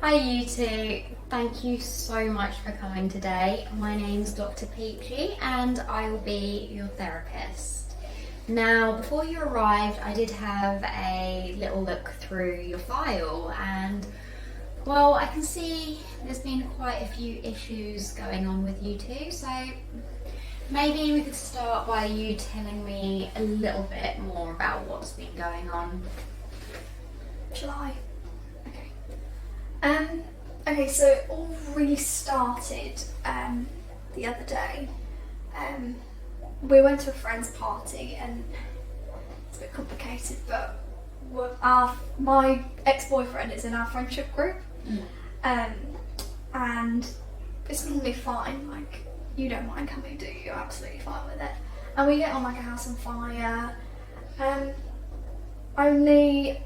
Hi you two, thank you so much for coming today. My name's Dr. Peachy and I will be your therapist. Now, before you arrived, I did have a little look through your file and, well, I can see there's been quite a few issues going on with you two, so maybe we could start by you telling me a little bit more about what's been going on. Shall I? Okay, so it all really started the other day. We went to a friend's party and it's a bit complicated, but my ex-boyfriend is in our friendship group, and it's normally fine, like, you don't mind coming, do you? You're absolutely fine with it. And we get on like a house on fire, only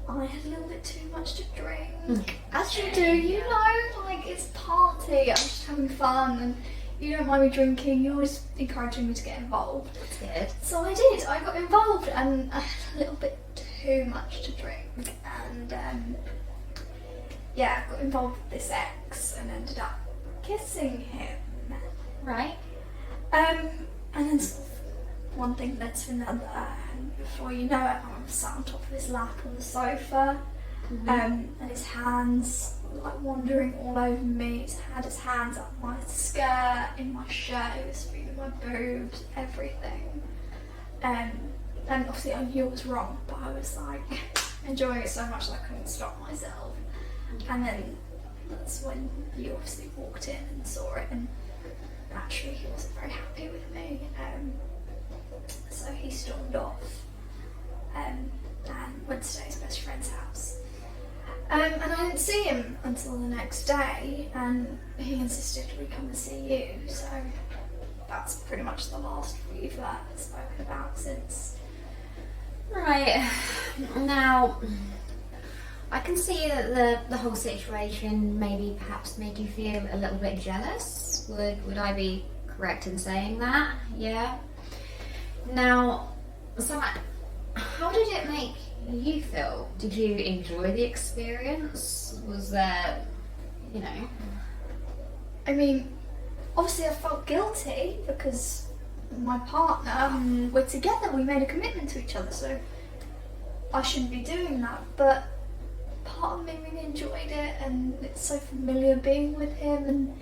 I had a little bit too much to drink, as you do, you know, like, it's a party, I'm just having fun, and you don't mind me drinking, you're always encouraging me to get involved. That's good. So I did, I got involved, and I had a little bit too much to drink, and yeah, I got involved with this ex, and ended up kissing him. Right. And then sort of one thing led to another, and before you know it, I was sat on top of his lap on the sofa, and his hands were like wandering all over me. He had his hands up my skirt, in my shirt, he was feeling my boobs, everything. And obviously I knew it was wrong, but I was like enjoying it so much that I couldn't stop myself. And then that's when you obviously walked in and saw it, and naturally he wasn't very happy with me. So he stormed off and went to stay at his best friend's house. And I didn't see him until the next day, and he insisted we come and see you, so that's pretty much the last we've spoken about since. Right. Now, I can see that the whole situation maybe perhaps made you feel a little bit jealous. Would I be correct in saying that? Yeah? Now, so how did it make you feel? Did you enjoy the experience? Was there, you know? I mean, obviously I felt guilty because my partner, we're together, we made a commitment to each other, so I shouldn't be doing that, but part of me really enjoyed it, and it's so familiar being with him, and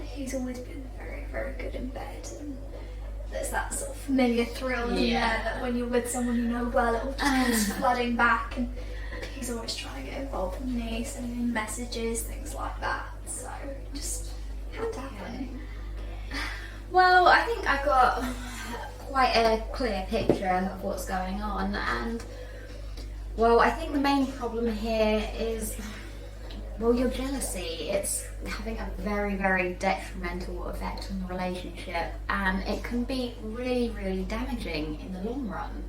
he's always been very, very good in bed, and there's that sort of familiar thrill in there that when you're with someone you know well, it all just comes flooding back, and he's always trying to get involved with me, sending me messages, things like that, so it just had to happen. Well, I think I've got quite a clear picture of what's going on, and well, I think the main problem here is, well, your jealousy. It's having a very, very detrimental effect on the relationship, and it can be really, really damaging in the long run.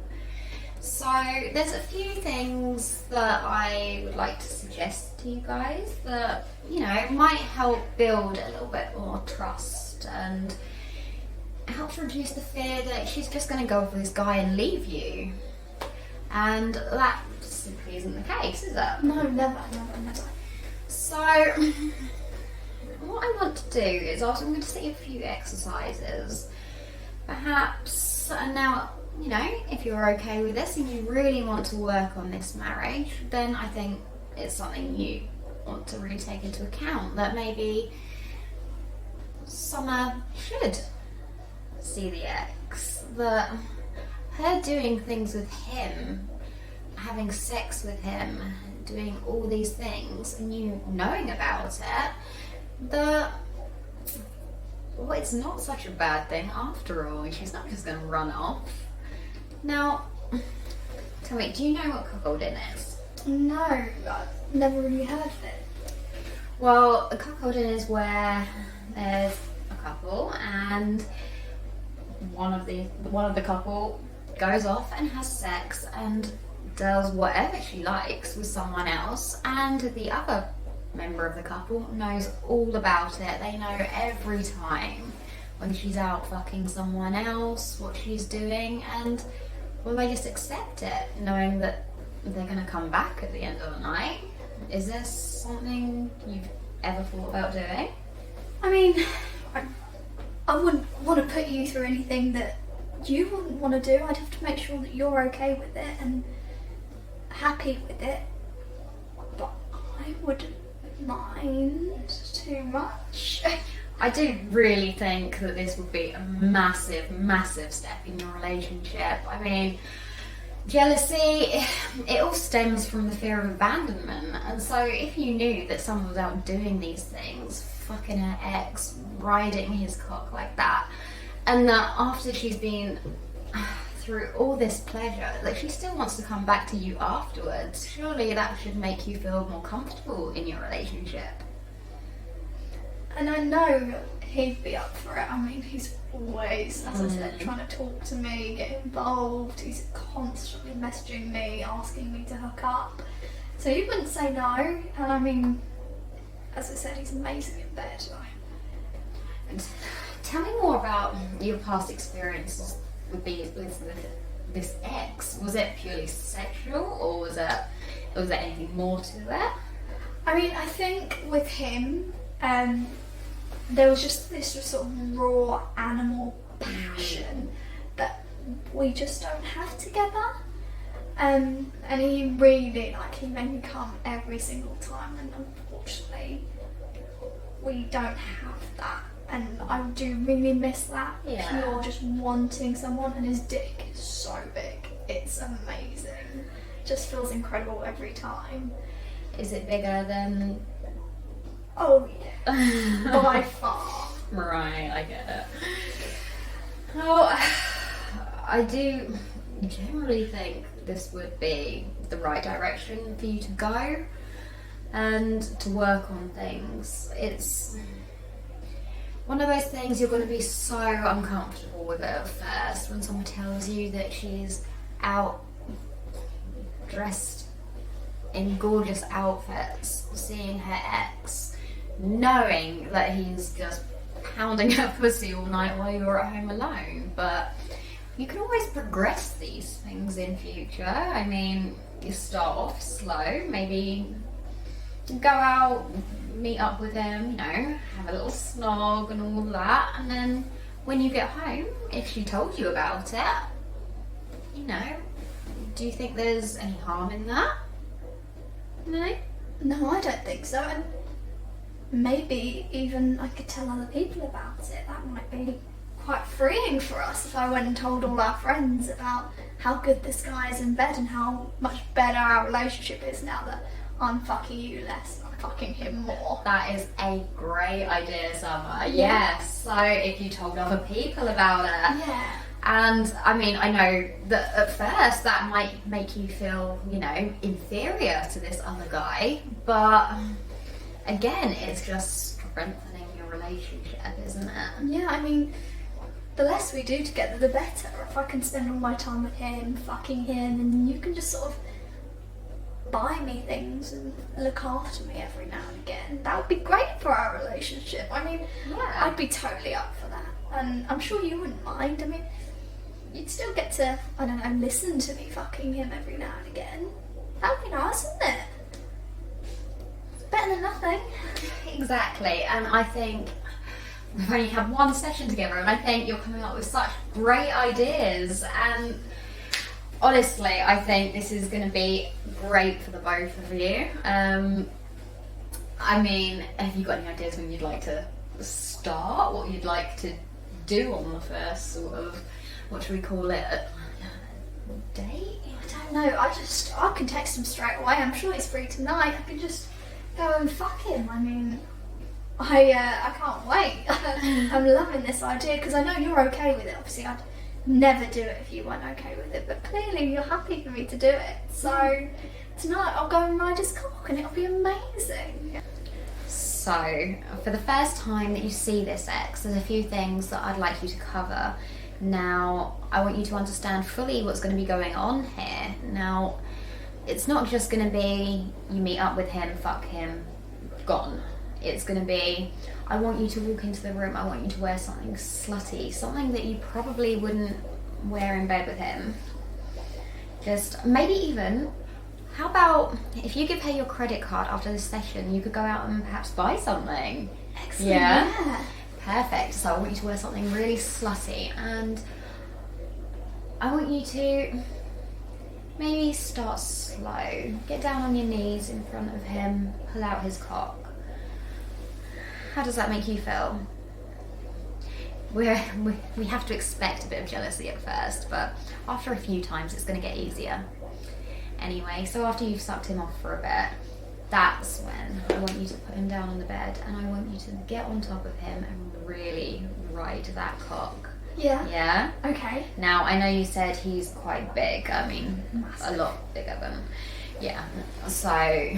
So there's a few things that I would like to suggest to you guys that, you know, might help build a little bit more trust and help to reduce the fear that she's just going to go off with this guy and leave you. And that simply isn't the case, is it? No, never. So, what I want to do is I'm going to set you a few exercises. Perhaps, and now, you know, if you're okay with this and you really want to work on this marriage, then I think it's something you want to really take into account, that maybe Summer should see the ex, that her doing things with him, having sex with him, doing all these things, and you knowing about it, that, well, it's not such a bad thing after all. She's not just going to run off. Now, tell me, do you know what cuckolding is? No, I've never really heard of it. Well, a cuckolding is where there's a couple and one of the couple goes off and has sex and does whatever she likes with someone else, and the other member of the couple knows all about it. They know every time when she's out fucking someone else, what she's doing, and well, they just accept it, knowing that they're going to come back at the end of the night. Is this something you've ever thought about doing? I mean, I wouldn't want to put you through anything that you wouldn't want to do. I'd have to make sure that you're okay with it and happy with it. But I wouldn't mind too much. I do really think that this would be a massive, massive step in your relationship. I mean, jealousy, it all stems from the fear of abandonment. And so if you knew that someone was out doing these things, fucking her ex, riding his cock like that, and that after she's been through all this pleasure, that she still wants to come back to you afterwards, surely that should make you feel more comfortable in your relationship. And I know he'd be up for it. I mean, he's always, as I said, trying to talk to me, get involved. He's constantly messaging me, asking me to hook up. So he wouldn't say no. And I mean, as I said, he's amazing in bed. And tell me more about your past experiences with this ex. Was it purely sexual, or was there anything more to it? I mean, I think with him, there was just this sort of raw animal passion that we just don't have together. And he really, he made me come every single time, and unfortunately we don't have that. And I do really miss that. Yeah. Pure just wanting someone, and his dick is so big. It's amazing. Just feels incredible every time. Is it bigger than... Oh yeah, by far. Right, I get it. Well, I do generally think this would be the right direction for you to go and to work on things. It's one of those things you're going to be so uncomfortable with it at first when someone tells you that she's out dressed in gorgeous outfits, seeing her ex, knowing that he's just pounding her pussy all night while you're at home alone. But you can always progress these things in future. I mean, you start off slow, maybe go out, meet up with him, have a little snog and all that, and then when you get home, if she told you about it, do you think there's any harm in that? No? No, I don't think so. And maybe even I could tell other people about it. That might be quite freeing for us if I went and told all our friends about how good this guy is in bed and how much better our relationship is now that I'm fucking you less and I'm fucking him more. That is a great idea, Summer. Yes. So if you told other people about it. Yeah. And I mean, I know that at first that might make you feel, inferior to this other guy, but again, it's just strengthening your relationship, isn't it? Yeah, I mean, the less we do together, the better. If I can spend all my time with him, fucking him, and you can just sort of buy me things and look after me every now and again, that would be great for our relationship. I mean, Yeah. I'd be totally up for that. And I'm sure you wouldn't mind. I mean, you'd still get to, listen to me fucking him every now and again. That would be nice, wouldn't it? It's better than nothing. Exactly, and I think we've only had one session together, and I think you're coming up with such great ideas, and honestly, I think this is going to be great for the both of you. I mean, have you got any ideas when you'd like to start? What you'd like to do on the first sort of, what should we call it, date? I don't know, I can text him straight away. I'm sure he's free tonight. I can just go and fuck him. I mean, I can't wait. I'm loving this idea because I know you're okay with it. Obviously, I'd never do it if you weren't okay with it, but clearly you're happy for me to do it. So tonight I'll go and ride his cock and it'll be amazing. So, for the first time that you see this ex, there's a few things that I'd like you to cover. Now, I want you to understand fully what's going to be going on here. Now, it's not just going to be you meet up with him, fuck him, gone. It's going to be, I want you to walk into the room, I want you to wear something slutty, something that you probably wouldn't wear in bed with him. Just maybe even How about if you give her your credit card after this session, you could go out and perhaps buy something. Excellent. Yeah? Perfect. So I want you to wear something really slutty, and I want you to maybe start slow. Get down on your knees in front of him, pull out his cock. How does that make you feel? We have to expect a bit of jealousy at first, but after a few times it's going to get easier. Anyway, so after you've sucked him off for a bit, that's when I want you to put him down on the bed, and I want you to get on top of him and really ride that cock. Yeah. Yeah? Okay. Now, I know you said he's quite big. I mean, Massive. a lot bigger than... Yeah. So,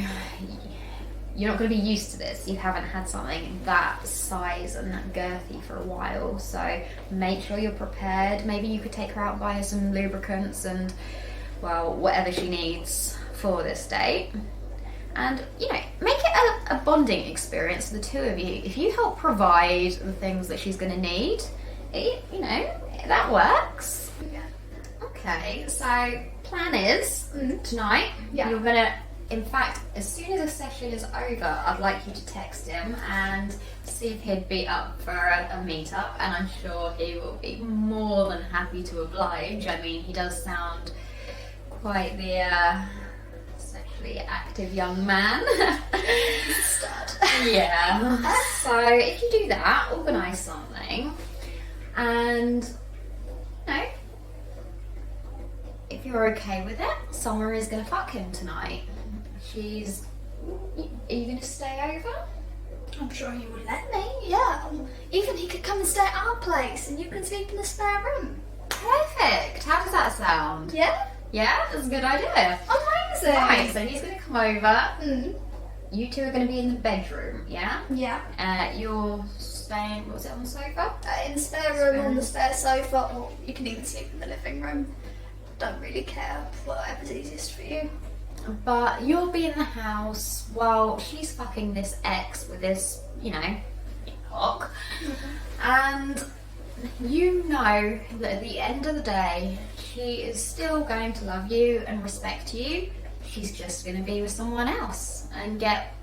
you're not going to be used to this. You haven't had something that size and that girthy for a while. So, make sure you're prepared. Maybe you could take her out and buy her some lubricants and, well, whatever she needs for this date. And, you know, make it a bonding experience for the two of you. If you help provide the things that she's going to need, you know, that works. Yeah. Okay, so plan is tonight, Yeah. you're going to, in fact, as soon as the session is over, I'd like you to text him and see if he'd be up for a meet-up, and I'm sure he will be more than happy to oblige. I mean, he does sound quite the sexually active young man. Stud. Yeah. So if you do that, organise something, and you know, if you're okay with it, Summer is going to fuck him tonight. Are you going to stay over? I'm sure he would let me, yeah. Even he could come and stay at our place and you can sleep in the spare room. Perfect. How does that sound? Yeah? Yeah, that's a good idea. Amazing. Right, so he's going to come over. Mm. You two are going to be in the bedroom, yeah? Yeah. You're staying, what was it, on the sofa? In the spare room, on the spare sofa, or you can even sleep in the living room. Don't really care, whatever's easiest for you. But you'll be in the house while she's fucking this ex with this, you know, cock. And you know that at the end of the day, she is still going to love you and respect you. She's just going to be with someone else and get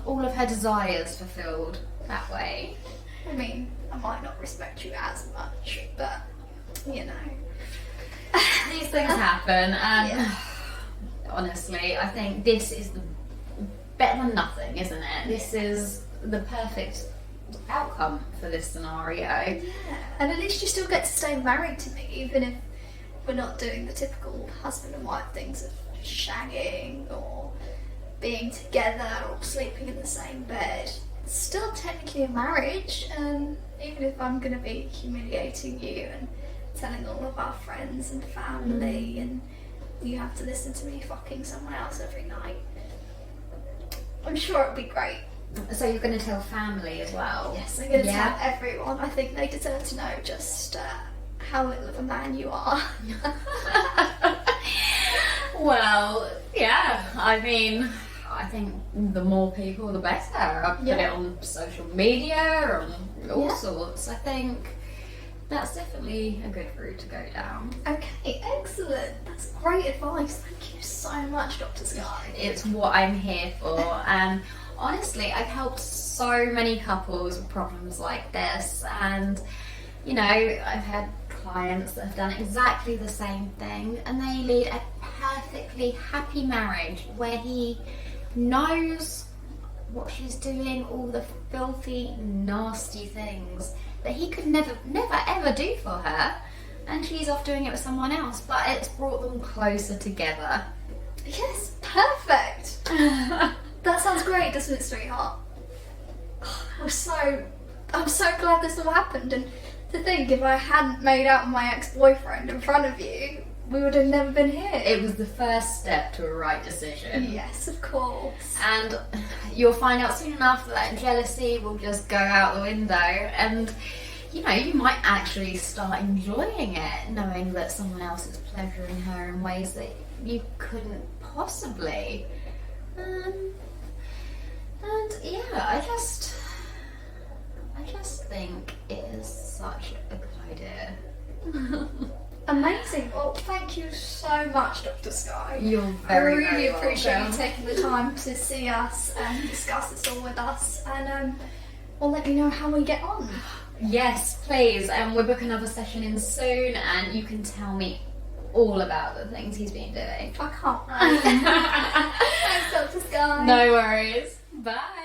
all of her desires fulfilled that way. I mean, I might not respect you as much, but, you know. These things happen, and Yeah. honestly, I think this is better than nothing, isn't it? This is the perfect outcome for this scenario. Yeah, and at least you still get to stay married to me, even if we're not doing the typical husband and wife things of shagging or being together or sleeping in the same bed. It's still technically a marriage, and even if I'm going to be humiliating you and telling all of our friends and family and you have to listen to me fucking someone else every night, I'm sure it'll be great. So you're going to tell family as well? Yes, I'm going to Yeah. tell everyone. I think they deserve to know just how little of a man you are. Well, yeah, I mean, I think the more people the better. I put Yeah. it on social media and all Yeah. sorts. I think that's definitely a good route to go down. Okay, excellent. That's great advice. Thank you so much, Dr. Skye. It's what I'm here for, and honestly, I've helped so many couples with problems like this, and you know, I've had clients that have done exactly the same thing, and they lead a perfectly happy marriage where he knows what she's doing, all the filthy, nasty things that he could never ever do for her, and she's off doing it with someone else, but it's brought them closer together. Yes, perfect. That sounds great, doesn't it, sweetheart? I'm so glad this all happened, and to think if I hadn't made out with my ex-boyfriend in front of you, we would have never been here. It was the first step to a right decision. Yes, of course. And you'll find out soon enough that jealousy will just go out the window, and you know, you might actually start enjoying it, knowing that someone else is pleasuring her in ways that you couldn't possibly. And yeah, I just think it is such a good idea. Amazing. Well, thank you so much, Dr. Skye. You're I very, really very appreciate welcome. you taking the time to see us and discuss this all with us, and we'll let you know how we get on. Yes, please. And we'll book another session in soon, and you can tell me all about the things he's been doing. I can't wait. Thanks, Dr. Skye. No worries. Bye.